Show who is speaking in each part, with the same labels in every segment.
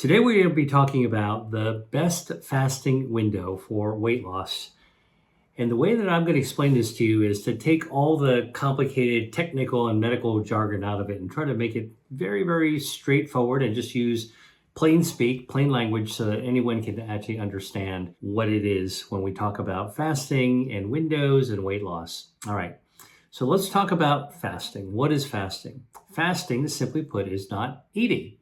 Speaker 1: Today we're going to be talking about the best fasting window for weight loss. And the way that I'm going to explain this to you is to take all the complicated technical and medical jargon out of it and try to make it very, very straightforward and just use plain speak, plain language so that anyone can actually understand what it is when we talk about fasting and windows and weight loss. All right. So let's talk about fasting. What is fasting? Fasting, simply put, is not eating.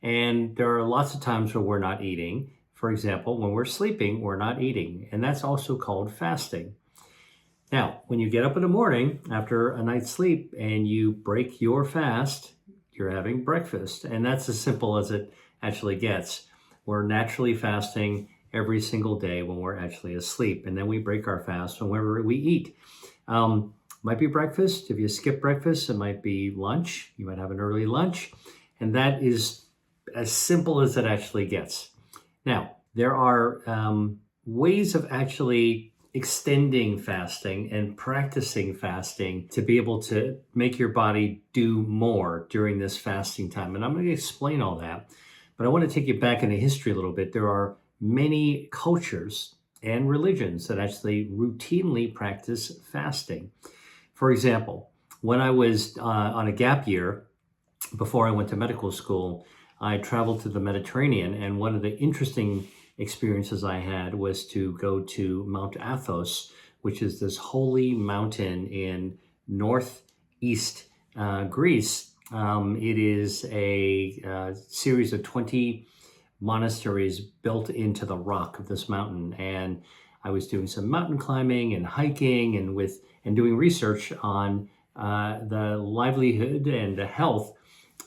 Speaker 1: And there are lots of times where we're not eating. For example, when we're sleeping, we're not eating. And that's also called fasting. Now, when you get up in the morning after a night's sleep and you break your fast, you're having breakfast. And that's as simple as it actually gets. We're naturally fasting every single day when we're actually asleep. And then we break our fast whenever we eat. Might be breakfast. If you skip breakfast, it might be lunch. You might have an early lunch. And that is as simple as it actually gets. Now, there are ways of actually extending fasting and practicing fasting to be able to make your body do more during this fasting time. And I'm going to explain all that. But I want to take you back into history a little bit. There are many cultures and religions that actually routinely practice fasting. For example, when I was on a gap year before I went to medical school, I traveled to the Mediterranean, and one of the interesting experiences I had was to go to Mount Athos, which is this holy mountain in northeast Greece. It is a series of 20 monasteries built into the rock of this mountain, and I was doing some mountain climbing and hiking and doing research on the livelihood and the health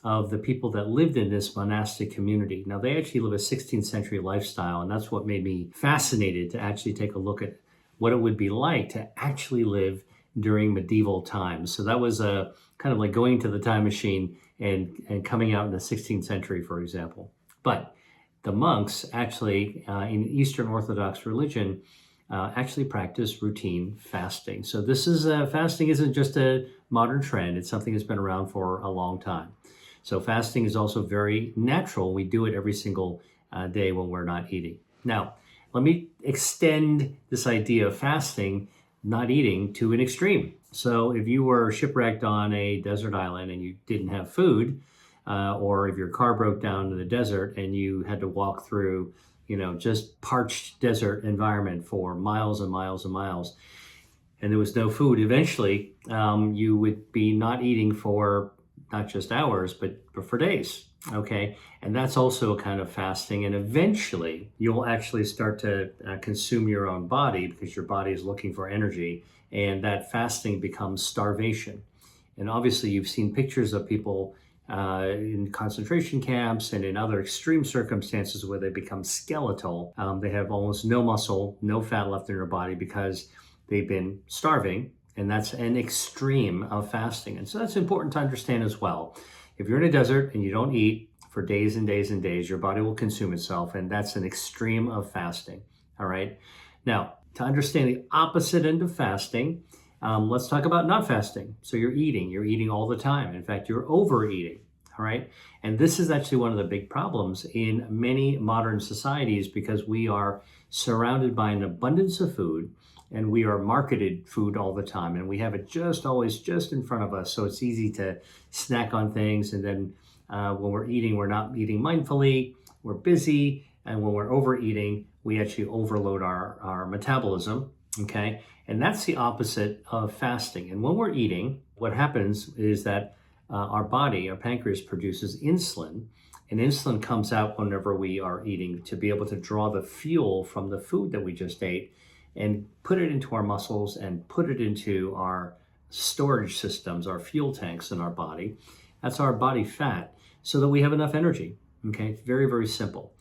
Speaker 1: of the people that lived in this monastic community. Now, they actually live a 16th century lifestyle, and that's what made me fascinated to actually take a look at what it would be like to actually live during medieval times. So that was a kind of like going to the time machine and coming out in the 16th century, for example. But the monks actually, in Eastern Orthodox religion, actually practice routine fasting. So this is fasting isn't just a modern trend. It's something that's been around for a long time. So fasting is also very natural. We do it every single day when we're not eating. Now, let me extend this idea of fasting, not eating, to an extreme. So if you were shipwrecked on a desert island and you didn't have food, or if your car broke down in the desert and you had to walk through, just parched desert environment for miles and miles and miles, and there was no food, eventually you would be not eating for not just hours, but for days, okay? And that's also a kind of fasting. And eventually, you'll actually start to consume your own body because your body is looking for energy. And that fasting becomes starvation. And obviously, you've seen pictures of people in concentration camps and in other extreme circumstances where they become skeletal. They have almost no muscle, no fat left in their body because they've been starving. And that's an extreme of fasting. And so that's important to understand as well. If you're in a desert and you don't eat for days and days and days, your body will consume itself. And that's an extreme of fasting. All right. Now, to understand the opposite end of fasting, let's talk about not fasting. So you're eating all the time. In fact, you're overeating. All right. And this is actually one of the big problems in many modern societies because we are surrounded by an abundance of food. And we are marketed food all the time, and we have it always just in front of us. So it's easy to snack on things. And then when we're eating, we're not eating mindfully, we're busy. And when we're overeating, we actually overload our metabolism, okay? And that's the opposite of fasting. And when we're eating, what happens is that our pancreas produces insulin, and insulin comes out whenever we are eating to be able to draw the fuel from the food that we just ate and put it into our muscles and put it into our storage systems, our fuel tanks in our body. That's our body fat, so that we have enough energy. Okay, it's very, very simple.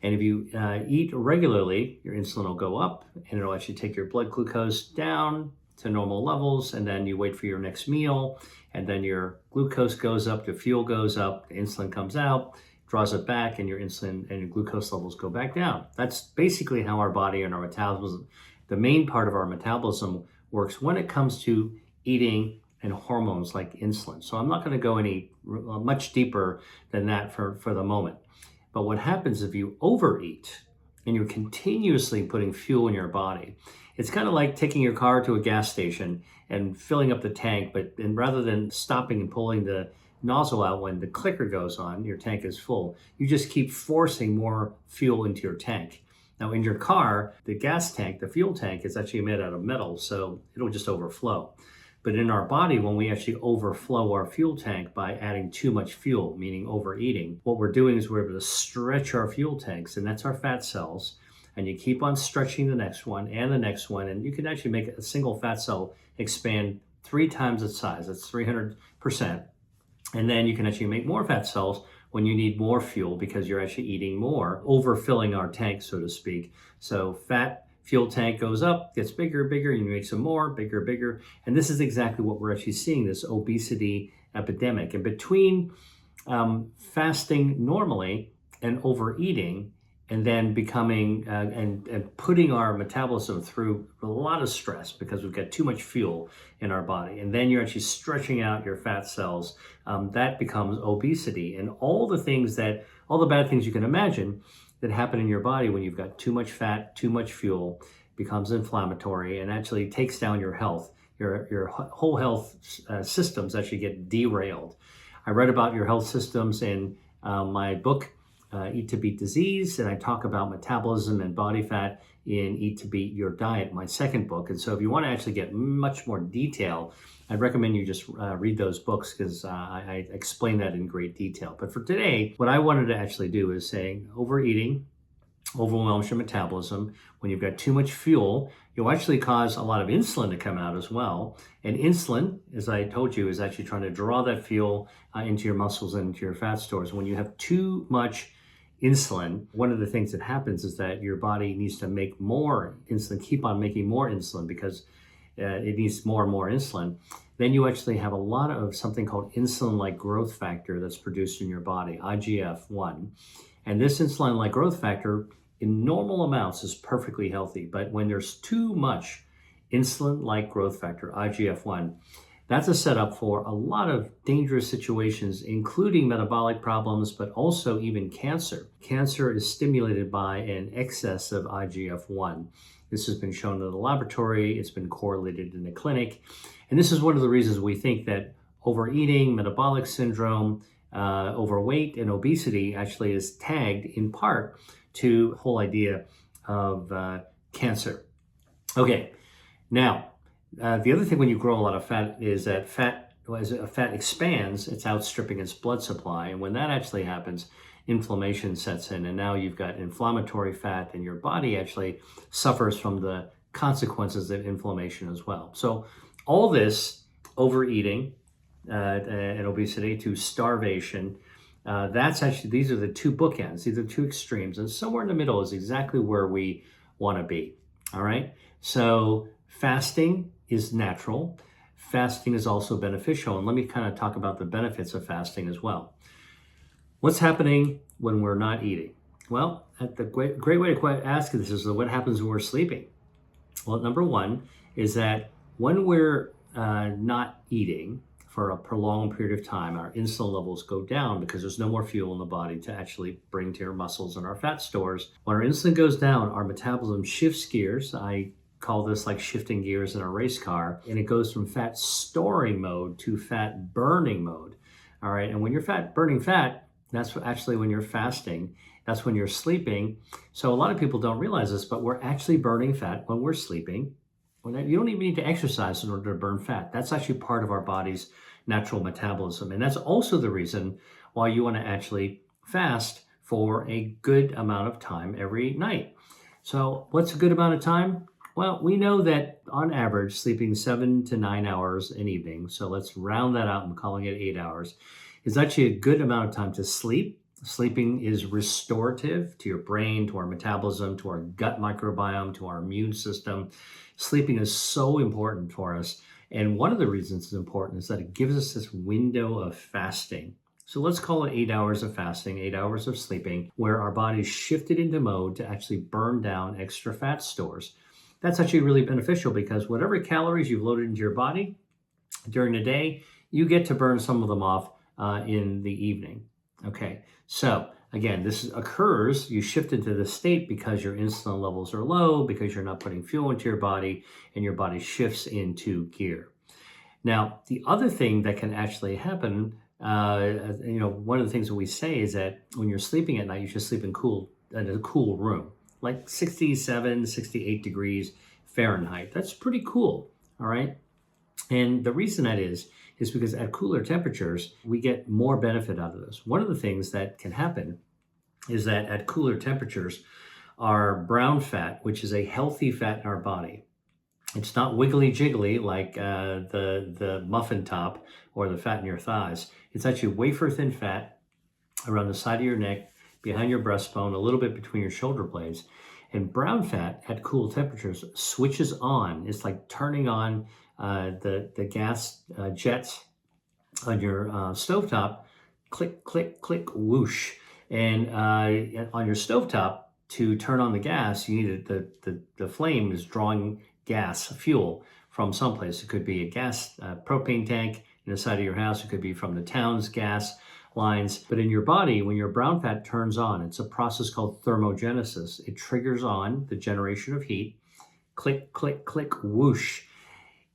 Speaker 1: And if you eat regularly, your insulin will go up and it'll actually take your blood glucose down to normal levels. And then you wait for your next meal, and then your glucose goes up, the fuel goes up, the insulin comes out, draws it back, and your insulin and your glucose levels go back down. That's basically how our body and our metabolism, the main part of our metabolism, works when it comes to eating and hormones like insulin. So I'm not going to go any much deeper than that for the moment. But what happens if you overeat and you're continuously putting fuel in your body? It's kind of like taking your car to a gas station and filling up the tank, and rather than stopping and pulling the nozzle out when the clicker goes on, your tank is full, you just keep forcing more fuel into your tank. Now in your car, the gas tank, the fuel tank, is actually made out of metal, so it'll just overflow. But in our body, when we actually overflow our fuel tank by adding too much fuel, meaning overeating, what we're doing is we're able to stretch our fuel tanks, and that's our fat cells. And you keep on stretching the next one and the next one, and you can actually make a single fat cell expand 3 times its size. That's 300%. And then you can actually make more fat cells when you need more fuel because you're actually eating more, overfilling our tank, so to speak. So fat fuel tank goes up, gets bigger, bigger, and you make some more, bigger, bigger. And this is exactly what we're actually seeing, this obesity epidemic. And between fasting normally and overeating, and then becoming and putting our metabolism through a lot of stress because we've got too much fuel in our body. And then you're actually stretching out your fat cells. That becomes obesity. And all the bad things you can imagine that happen in your body when you've got too much fat, too much fuel, becomes inflammatory and actually takes down your health. Your whole health systems actually get derailed. I read about your health systems in my book, Eat to Beat Disease, and I talk about metabolism and body fat in Eat to Beat Your Diet, my second book. And so if you want to actually get much more detail, I'd recommend you just read those books because I explain that in great detail. But for today, what I wanted to actually do is say overeating overwhelms your metabolism. When you've got too much fuel, you'll actually cause a lot of insulin to come out as well. And insulin, as I told you, is actually trying to draw that fuel into your muscles and into your fat stores. When you have too much insulin, one of the things that happens is that your body needs to make more insulin, keep on making more insulin because it needs more and more insulin. Then you actually have a lot of something called insulin-like growth factor that's produced in your body, IGF-1. And this insulin-like growth factor in normal amounts is perfectly healthy. But when there's too much insulin-like growth factor, IGF-1, that's a setup for a lot of dangerous situations, including metabolic problems, but also even cancer. Cancer is stimulated by an excess of IGF-1. This has been shown in the laboratory. It's been correlated in the clinic. And this is one of the reasons we think that overeating, metabolic syndrome, overweight, and obesity actually is tagged in part to the whole idea of cancer. Okay, now, the other thing when you grow a lot of fat is that as fat expands, it's outstripping its blood supply. And when that actually happens, inflammation sets in. And now you've got inflammatory fat and your body actually suffers from the consequences of inflammation as well. So all this overeating and obesity to starvation, these are the two bookends. These are two extremes. And somewhere in the middle is exactly where we want to be. All right. So fasting is natural. Fasting is also beneficial. And let me kind of talk about the benefits of fasting as well. What's happening when we're not eating? Well, the great way to ask this is what happens when we're sleeping? Well, number one is that when we're not eating for a prolonged period of time, our insulin levels go down because there's no more fuel in the body to actually bring to our muscles and our fat stores. When our insulin goes down, our metabolism shifts gears. I call this like shifting gears in a race car, and it goes from fat storing mode to fat burning mode. All right, and when you're burning fat, that's actually when you're fasting. That's when you're sleeping. So a lot of people don't realize this, but we're actually burning fat when we're sleeping. You don't even need to exercise in order to burn fat. That's actually part of our body's natural metabolism. And that's also the reason why you want to actually fast for a good amount of time every night. So what's a good amount of time? Well, we know that on average, sleeping 7 to 9 hours an evening, so let's round that out and calling it 8 hours, is actually a good amount of time to sleep. Sleeping is restorative to your brain, to our metabolism, to our gut microbiome, to our immune system. Sleeping is so important for us. And one of the reasons it's important is that it gives us this window of fasting. So let's call it 8 hours of fasting, 8 hours of sleeping, where our body's shifted into mode to actually burn down extra fat stores. That's actually really beneficial because whatever calories you've loaded into your body during the day, you get to burn some of them off in the evening. Okay, so Again, this occurs, you shift into this state because your insulin levels are low, because you're not putting fuel into your body, and your body shifts into gear. Now, the other thing that can actually happen, one of the things that we say is that when you're sleeping at night, you should sleep in a cool room, like 67, 68 degrees Fahrenheit. That's pretty cool, all right? And the reason that is because at cooler temperatures, we get more benefit out of this. One of the things that can happen is that at cooler temperatures, our brown fat, which is a healthy fat in our body, it's not wiggly jiggly like the muffin top or the fat in your thighs. It's actually wafer thin fat around the side of your neck, behind your breastbone, a little bit between your shoulder blades. And brown fat at cool temperatures switches on. It's like turning on the gas jets on your stovetop. Click, click, click, whoosh. And on your stovetop, to turn on the gas, you need the flame is drawing gas, fuel from someplace. It could be a gas propane tank in the side of your house. It could be from the town's gas lines. But in your body, when your brown fat turns on, it's a process called thermogenesis. It triggers on the generation of heat. Click, click, click, whoosh.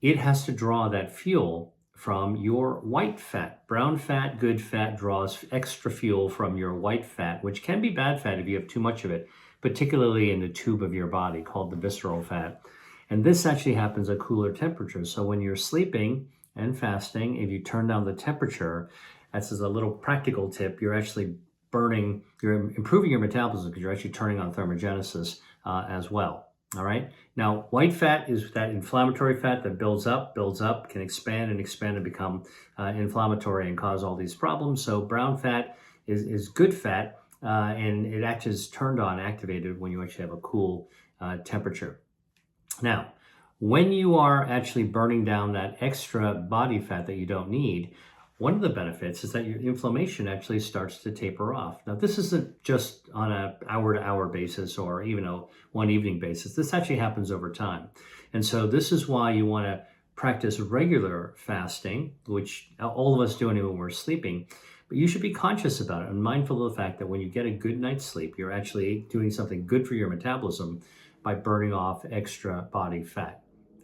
Speaker 1: It has to draw that fuel from your white fat. Brown fat, good fat, draws extra fuel from your white fat, which can be bad fat if you have too much of it, particularly in the tube of your body called the visceral fat. And this actually happens at cooler temperatures. So when you're sleeping and fasting, if you turn down the temperature, that's as a little practical tip, you're improving your metabolism because you're actually turning on thermogenesis as well. All right. Now, white fat is that inflammatory fat that builds up, can expand and become inflammatory and cause all these problems. So brown fat is good fat, and it actually is turned on, activated when you actually have a cool temperature. Now, when you are actually burning down that extra body fat that you don't need, one of the benefits is that your inflammation actually starts to taper off. Now, this isn't just on an hour-to-hour basis or even a one evening basis. This actually happens over time. And so this is why you want to practice regular fasting, which all of us do anyway when we're sleeping. But you should be conscious about it and mindful of the fact that when you get a good night's sleep, you're actually doing something good for your metabolism by burning off extra body fat.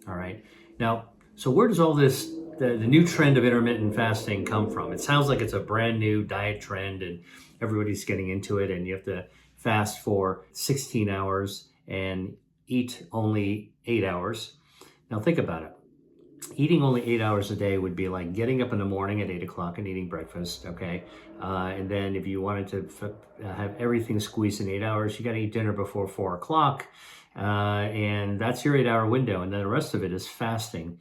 Speaker 1: All right. Now, so where does all this, the new trend of intermittent fasting come from? It sounds like it's a brand new diet trend and everybody's getting into it, and you have to fast for 16 hours and eat only 8 hours. Now think about it. Eating only 8 hours a day would be like getting up in the morning at 8 o'clock and eating breakfast, okay? And then if you wanted to have everything squeezed in 8 hours, you got to eat dinner before 4 o'clock. And that's your 8 hour window. And then the rest of it is fasting.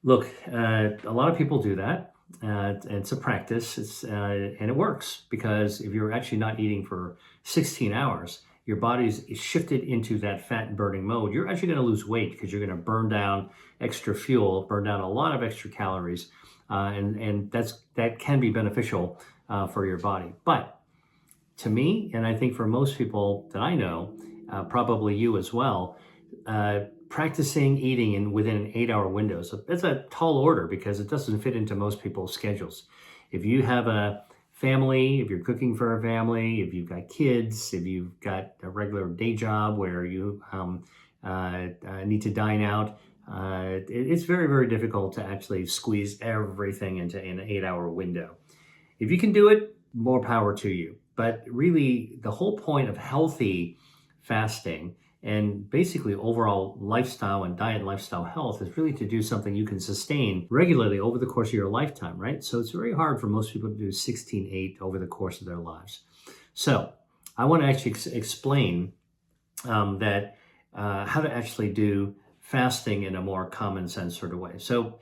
Speaker 1: Look, a lot of people do that. It's a practice, and it works because if you're actually not eating for 16 hours, your body's shifted into that fat burning mode. You're actually going to lose weight because you're going to burn down extra fuel, burn down a lot of extra calories, and that can be beneficial for your body. But to me, and I think for most people that I know, probably you as well, practicing eating within an 8 hour window. So that's a tall order because it doesn't fit into most people's schedules. If you have a family, if you're cooking for a family, if you've got kids, if you've got a regular day job where you need to dine out, it's very, very difficult to actually squeeze everything into an 8 hour window. If you can do it, more power to you. But really, the whole point of healthy fasting and basically overall lifestyle and diet and lifestyle health is really to do something you can sustain regularly over the course of your lifetime, right? So it's very hard for most people to do 16-8 over the course of their lives. So I want to actually explain how to actually do fasting in a more common sense sort of way. So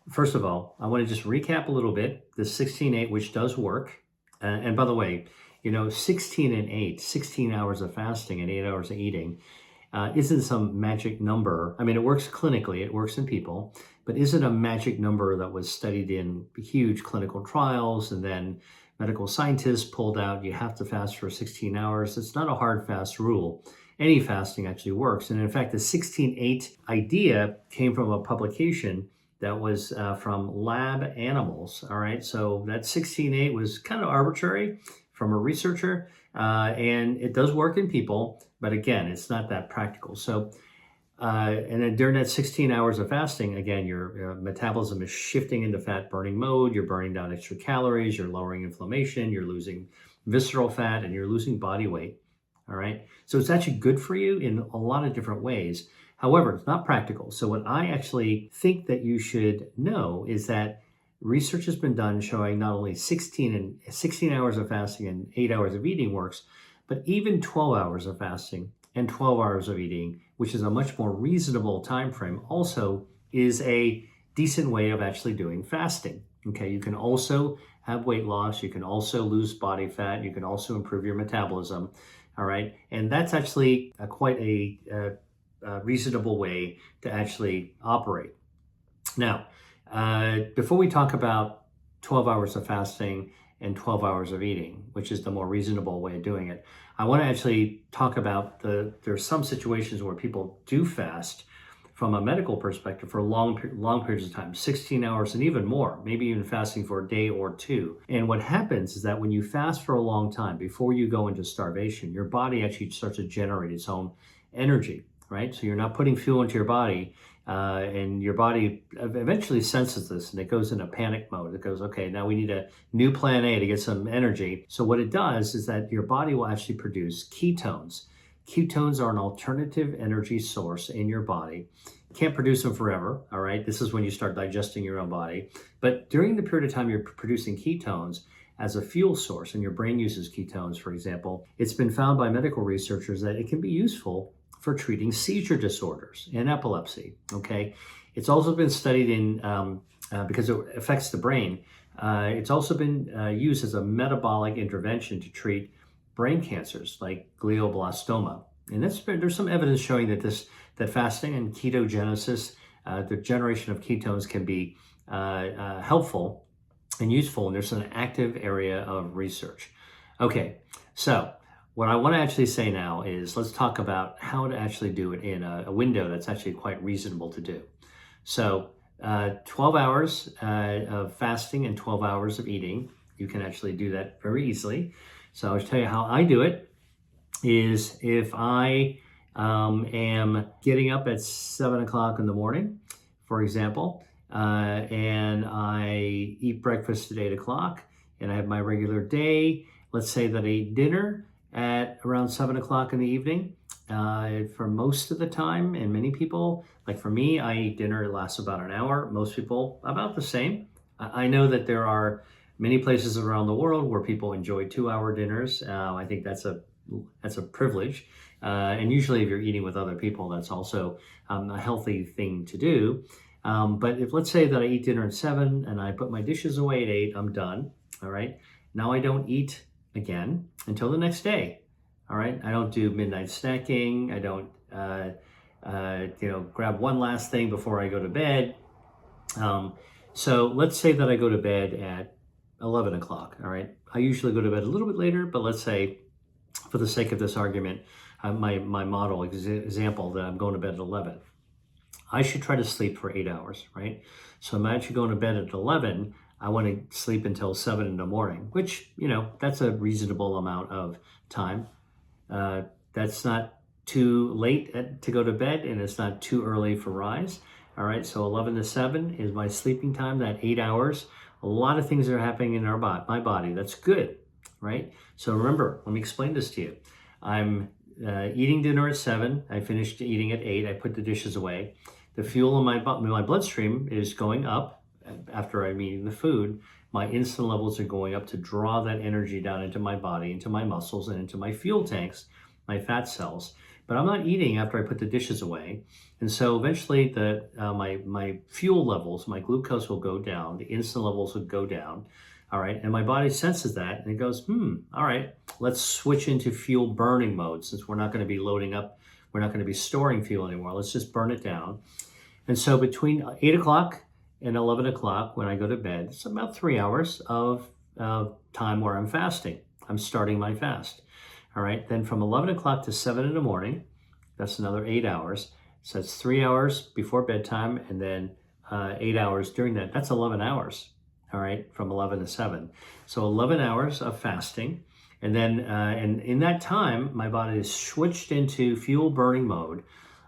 Speaker 1: first of all, I want to just recap a little bit the 16-8, which does work. And by the way, 16 and 8, 16 hours of fasting and 8 hours of eating isn't some magic number. I mean, it works clinically, it works in people, but isn't a magic number that was studied in huge clinical trials and then medical scientists pulled out, you have to fast for 16 hours. It's not a hard fast rule. Any fasting actually works. And in fact, the 16-8 idea came from a publication that was from lab animals, all right? So that 16-8 was kind of arbitrary from a researcher, and it does work in people, but again, it's not that practical. So, and then during that 16 hours of fasting, again, your metabolism is shifting into fat burning mode. You're burning down extra calories, you're lowering inflammation, you're losing visceral fat, and you're losing body weight. All right. So it's actually good for you in a lot of different ways. However, it's not practical. So what I actually think that you should know is that research has been done showing not only 16 hours of fasting and 8 hours of eating works, but even 12 hours of fasting and 12 hours of eating, which is a much more reasonable time frame, also is a decent way of actually doing fasting. Okay, you can also have weight loss, you can also lose body fat, you can also improve your metabolism. All right, and that's actually quite a reasonable way to actually operate. Now, before we talk about 12 hours of fasting and 12 hours of eating, which is the more reasonable way of doing it, I want to actually talk about there's some situations where people do fast from a medical perspective for long periods of time, 16 hours and even more, maybe even fasting for a day or two. And what happens is that when you fast for a long time, before you go into starvation, your body actually starts to generate its own energy, right? So you're not putting fuel into your body, and your body eventually senses this and it goes into panic mode. It goes, okay, now we need a new plan A to get some energy. So what it does is that your body will actually produce ketones. Ketones are an alternative energy source in your body. You can't produce them forever, all right? This is when you start digesting your own body. But during the period of time you're producing ketones as a fuel source, and your brain uses ketones, for example, it's been found by medical researchers that it can be useful for treating seizure disorders and epilepsy, okay? It's also been studied in, because it affects the brain, it's also been used as a metabolic intervention to treat brain cancers like glioblastoma. And there's some evidence showing that fasting and ketogenesis, the generation of ketones, can be helpful and useful, and there's an active area of research. Okay, so what I want to actually say now is let's talk about how to actually do it in a window that's actually quite reasonable to do. So 12 hours of fasting and 12 hours of eating, you can actually do that very easily. So I'll tell you how I do it is if I am getting up at 7 o'clock in the morning, for example, and I eat breakfast at 8 o'clock and I have my regular day. Let's say that I eat dinner at around 7 o'clock in the evening for most of the time. And many people, like for me, I eat dinner, it lasts about an hour. Most people, about the same. I know that there are many places around the world where people enjoy 2-hour dinners. I think that's a privilege. And usually if you're eating with other people, that's also a healthy thing to do. But if let's say that I eat dinner at 7 and I put my dishes away at 8, I'm done. All right. Now I don't eat again until the next day. All right. I don't do midnight snacking. I don't, grab one last thing before I go to bed. So let's say that I go to bed at 11 o'clock. All right. I usually go to bed a little bit later, but let's say for the sake of this argument, my model example that I'm going to bed at 11. I should try to sleep for 8 hours, right? So I'm actually going to bed at 11. I want to sleep until 7 in the morning, which, that's a reasonable amount of time. That's not too late to go to bed, and it's not too early for rise. All right, so 11 to 7 is my sleeping time, that 8 hours. A lot of things are happening in my body. That's good, right? So remember, let me explain this to you. I'm eating dinner at 7. I finished eating at 8. I put the dishes away. The fuel in my bloodstream is going up after I'm eating the food. My insulin levels are going up to draw that energy down into my body, into my muscles, and into my fuel tanks, my fat cells. But I'm not eating after I put the dishes away. And so eventually my fuel levels, my glucose will go down, the insulin levels will go down. All right, and my body senses that and it goes, all right, let's switch into fuel burning mode since we're not going to be loading up, we're not going to be storing fuel anymore. Let's just burn it down. And so between 8 o'clock and 11 o'clock when I go to bed, it's about 3 hours of time where I'm fasting. I'm starting my fast. All right, then from 11 o'clock to 7 in the morning, that's another 8 hours. So it's 3 hours before bedtime and then 8 hours during that. That's 11 hours, all right, from 11 to 7. So 11 hours of fasting. And then, and in that time, my body is switched into fuel burning mode.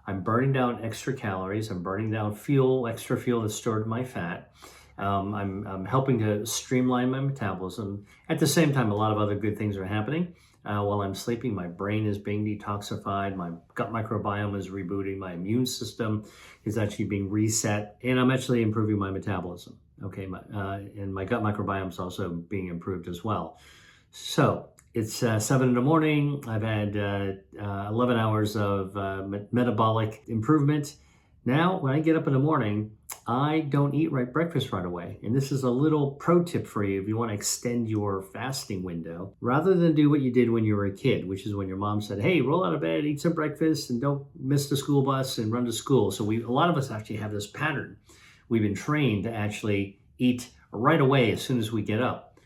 Speaker 1: I'm burning down extra calories. I'm burning down fuel, extra fuel that's stored in my fat. I'm helping to streamline my metabolism. At the same time, a lot of other good things are happening. While I'm sleeping, my brain is being detoxified. My gut microbiome is rebooting. My immune system is actually being reset, and I'm actually improving my metabolism. Okay, and my gut microbiome is also being improved as well. So it's 7 in the morning. I've had 11 hours of metabolic improvement. Now, when I get up in the morning, I don't eat breakfast right away. And this is a little pro tip for you if you want to extend your fasting window. Rather than do what you did when you were a kid, which is when your mom said, hey, roll out of bed, eat some breakfast, and don't miss the school bus and run to school. So a lot of us actually have this pattern. We've been trained to actually eat right away as soon as we get up.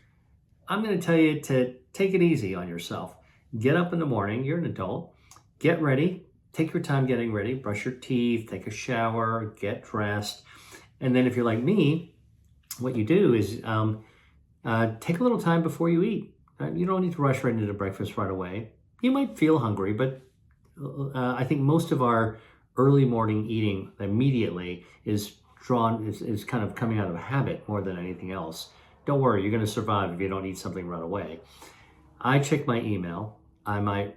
Speaker 1: I'm going to tell you to take it easy on yourself. Get up in the morning. You're an adult. Get ready. Take your time getting ready. Brush your teeth. Take a shower. Get dressed. And then if you're like me, what you do is take a little time before you eat. You don't need to rush right into breakfast right away. You might feel hungry, but I think most of our early morning eating immediately is kind of coming out of habit more than anything else. Don't worry, you're going to survive if you don't eat something right away. I check my email. I might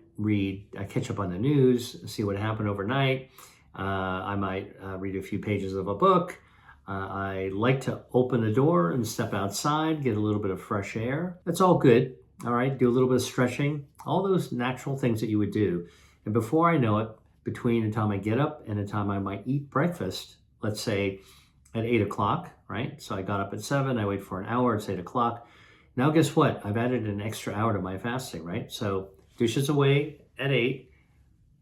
Speaker 1: catch up on the news, see what happened overnight. I might read a few pages of a book. I like to open the door and step outside, get a little bit of fresh air. That's all good. All right, do a little bit of stretching, all those natural things that you would do. And before I know it, between the time I get up and the time I might eat breakfast, let's say at 8 o'clock, right? So I got up at 7, I wait for an hour, it's 8 o'clock. Now guess what? I've added an extra hour to my fasting, right? So dishes away at 8,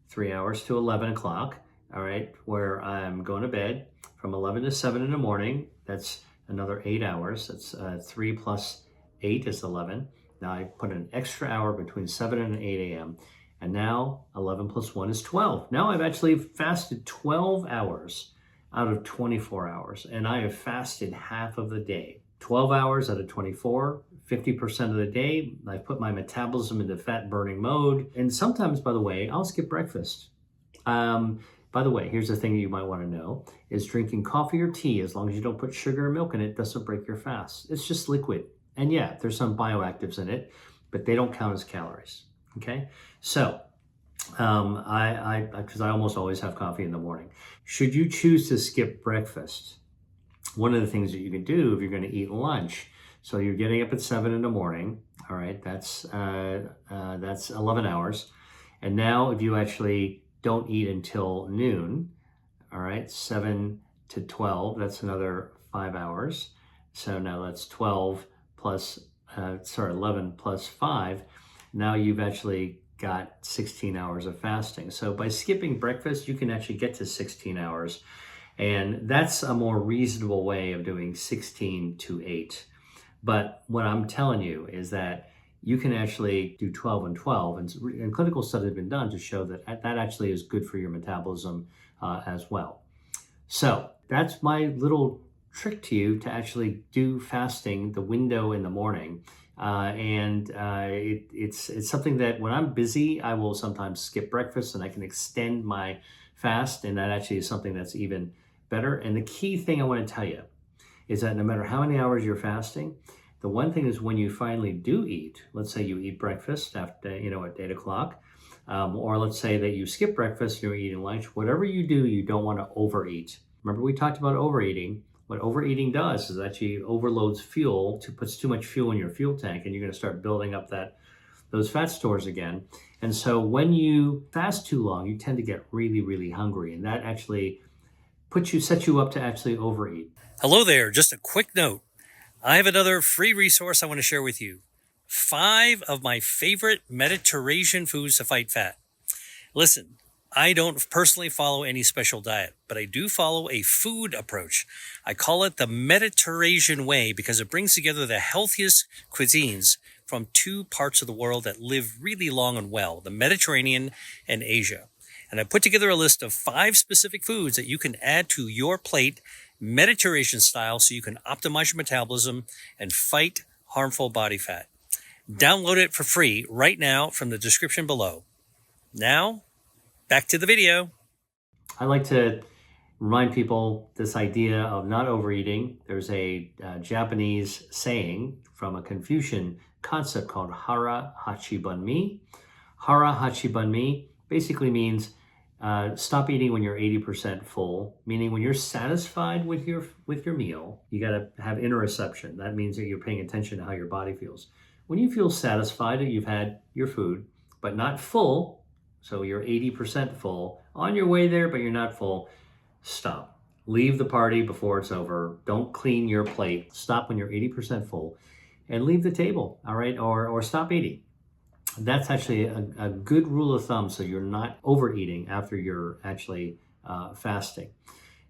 Speaker 1: 3 hours to 11 o'clock, all right, where I'm going to bed from 11 to 7 in the morning. That's another 8 hours. That's 3 plus 8 is 11. Now I put an extra hour between 7 and 8 a.m. And now 11 plus 1 is 12. Now I've actually fasted 12 hours out of 24 hours. And I have fasted half of the day. 12 hours out of 24, 50% of the day. I've put my metabolism into fat burning mode. And sometimes, by the way, I'll skip breakfast. By the way, here's the thing that you might want to know is drinking coffee or tea, as long as you don't put sugar or milk in it, doesn't break your fast. It's just liquid. And yeah, there's some bioactives in it, but they don't count as calories. Okay. So, because I almost always have coffee in the morning. Should you choose to skip breakfast, one of the things that you can do if you're going to eat lunch, so you're getting up at 7 in the morning, all right, that's 11 hours. And now if you actually don't eat until noon, all right, 7 to 12, that's another 5 hours. So now that's 11 plus 5. Now you've actually got 16 hours of fasting. So by skipping breakfast, you can actually get to 16 hours. And that's a more reasonable way of doing 16 to 8. But what I'm telling you is that you can actually do 12 and 12. And clinical studies have been done to show that that actually is good for your metabolism as well. So that's my little trick to you to actually do fasting, the window in the morning. It's something that when I'm busy, I will sometimes skip breakfast and I can extend my fast. And that actually is something that's even better. And the key thing I want to tell you is that no matter how many hours you're fasting, the one thing is when you finally do eat, let's say you eat breakfast after, at 8 o'clock, or let's say that you skip breakfast, you're eating lunch, whatever you do, you don't want to overeat. Remember we talked about overeating. What overeating does is actually overloads fuel, puts too much fuel in your fuel tank, and you're going to start building up those fat stores again. And so when you fast too long, you tend to get really, really hungry, and that actually sets you up to actually overeat.
Speaker 2: Hello there. Just a quick note. I have another free resource I want to share with you. 5 of my favorite Mediterranean foods to fight fat. Listen, I don't personally follow any special diet, but I do follow a food approach. I call it the Mediterranean way because it brings together the healthiest cuisines from 2 parts of the world that live really long and well, the Mediterranean and Asia. And I put together a list of 5 specific foods that you can add to your plate, Mediterranean style, so you can optimize your metabolism and fight harmful body fat. Download it for free right now from the description below. Now, back to the video.
Speaker 1: I like to remind people this idea of not overeating. There's a Japanese saying from a Confucian concept called hara hachibanmi. Hara hachibanmi basically means stop eating when you're 80% full, meaning when you're satisfied with your meal, you got to have interoception. That means that you're paying attention to how your body feels. When you feel satisfied that you've had your food, but not full, so you're 80% full, on your way there, but you're not full, stop. Leave the party before it's over. Don't clean your plate. Stop when you're 80% full and leave the table, all right? Or stop eating. That's actually a good rule of thumb, so you're not overeating after you're actually fasting.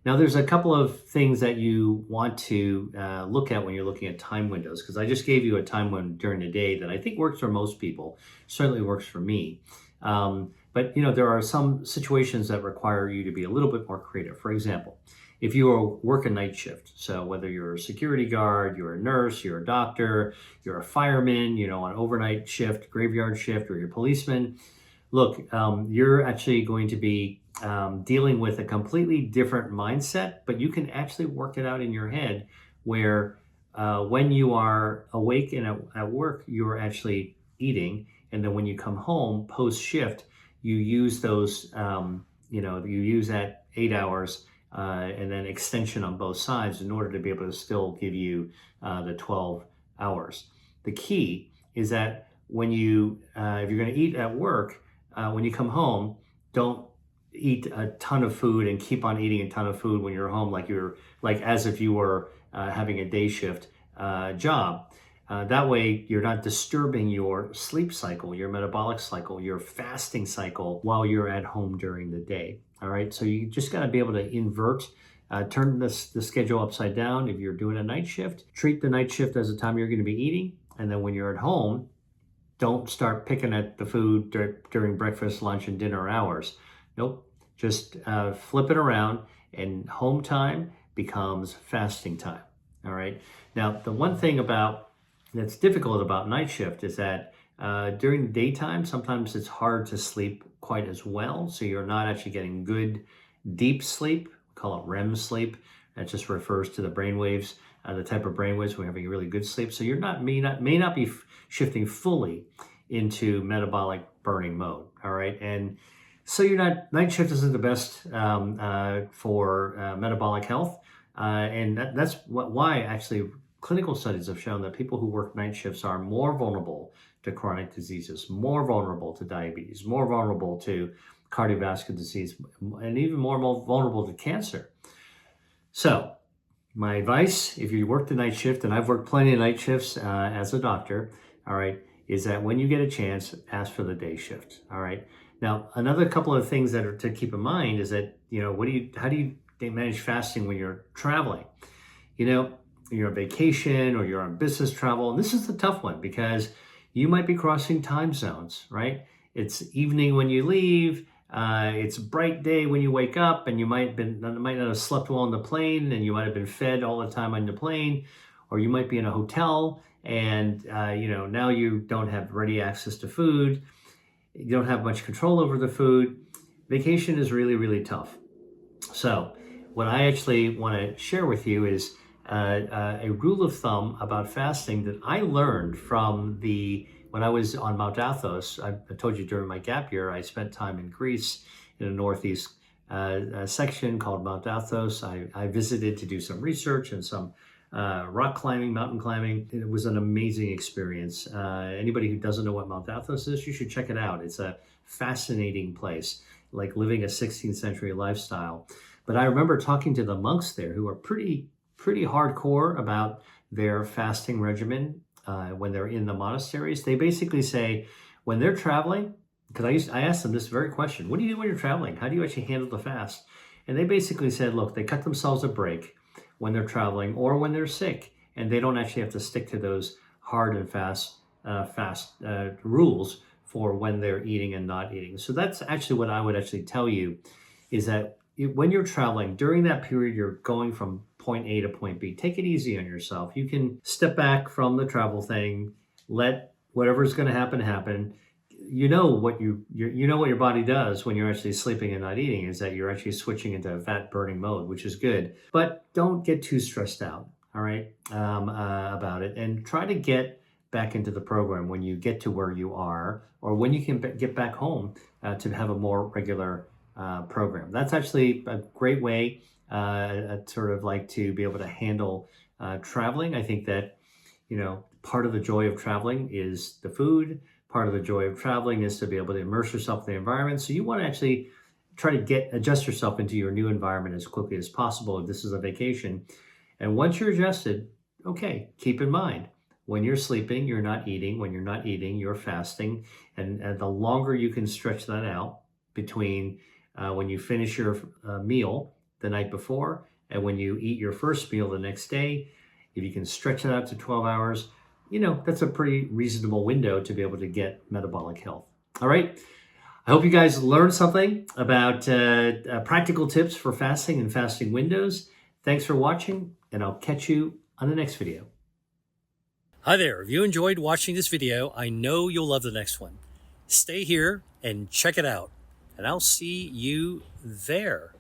Speaker 1: Now, there's a couple of things that you want to look at when you're looking at time windows, because I just gave you a time window during the day that I think works for most people, certainly works for me. But there are some situations that require you to be a little bit more creative. For example, if you work a night shift, so whether you're a security guard, you're a nurse, you're a doctor, you're a fireman, on overnight shift, graveyard shift, or you're a policeman, look, you're actually going to be dealing with a completely different mindset, but you can actually work it out in your head where when you are awake and at work, you're actually eating. And then when you come home post shift, you use those, you use that 8 hours and then extension on both sides in order to be able to still give you the 12 hours. The key is that when if you're going to eat at work, when you come home, don't eat a ton of food and keep on eating a ton of food when you're home, like as if you were having a day shift job. That way, you're not disturbing your sleep cycle, your metabolic cycle, your fasting cycle while you're at home during the day. All right, so you just got to be able to invert, turn the schedule upside down. If you're doing a night shift, treat the night shift as the time you're going to be eating. And then when you're at home, don't start picking at the food during breakfast, lunch, and dinner hours. Nope, just flip it around, and home time becomes fasting time. All right, now the one thing that's difficult about night shift is that during the daytime, sometimes it's hard to sleep quite as well. So you're not actually getting good deep sleep. We call it REM sleep. That just refers to the brain waves, the type of brain waves we're having really good sleep. So you're may not be shifting fully into metabolic burning mode. All right, and so night shift isn't the best for metabolic health, and that's why actually clinical studies have shown that people who work night shifts are more vulnerable to chronic diseases, more vulnerable to diabetes, more vulnerable to cardiovascular disease, and even more vulnerable to cancer. So my advice, if you work the night shift, and I've worked plenty of night shifts as a doctor, all right, is that when you get a chance, ask for the day shift. All right. Now, another couple of things that are to keep in mind is that, how do you manage fasting when you're traveling? You're on vacation or you're on business travel. And this is the tough one because you might be crossing time zones, right? It's evening when you leave. It's a bright day when you wake up, and you might not have slept well on the plane, and you might have been fed all the time on the plane, or you might be in a hotel and now you don't have ready access to food. You don't have much control over the food. Vacation is really, really tough. So what I actually want to share with you is a rule of thumb about fasting that I learned from when I was on Mount Athos. I told you during my gap year, I spent time in Greece in a northeast section called Mount Athos. I visited to do some research and some rock climbing, mountain climbing. It was an amazing experience. Anybody who doesn't know what Mount Athos is, you should check it out. It's a fascinating place, like living a 16th century lifestyle. But I remember talking to the monks there who are pretty hardcore about their fasting regimen when they're in the monasteries. They basically say when they're traveling, because I asked them this very question, what do you do when you're traveling? How do you actually handle the fast? And they basically said, look, they cut themselves a break when they're traveling or when they're sick, and they don't actually have to stick to those hard and fast rules for when they're eating and not eating. So that's actually what I would actually tell you, is that when you're traveling, during that period you're going from point A to point B, take it easy on yourself. You can step back from the travel thing, let whatever's going to happen. You know what you know what your body does when you're actually sleeping and not eating is that you're actually switching into fat burning mode, which is good. But don't get too stressed out, all right, about it, and try to get back into the program when you get to where you are, or when you can get back home to have a more regular program. That's actually a great way, sort of like to be able to handle traveling. I think that part of the joy of traveling is the food. Part of the joy of traveling is to be able to immerse yourself in the environment. So you want to actually try to adjust yourself into your new environment as quickly as possible if this is a vacation. And once you're adjusted, okay, keep in mind, when you're sleeping, you're not eating. When you're not eating, you're fasting. And the longer you can stretch that out between when you finish your meal the night before and when you eat your first meal the next day, if you can stretch it out to 12 hours, that's a pretty reasonable window to be able to get metabolic health. All right. I hope you guys learned something about practical tips for fasting and fasting windows. Thanks for watching, and I'll catch you on the next video.
Speaker 2: Hi there. If you enjoyed watching this video, I know you'll love the next one. Stay here and check it out, and I'll see you there.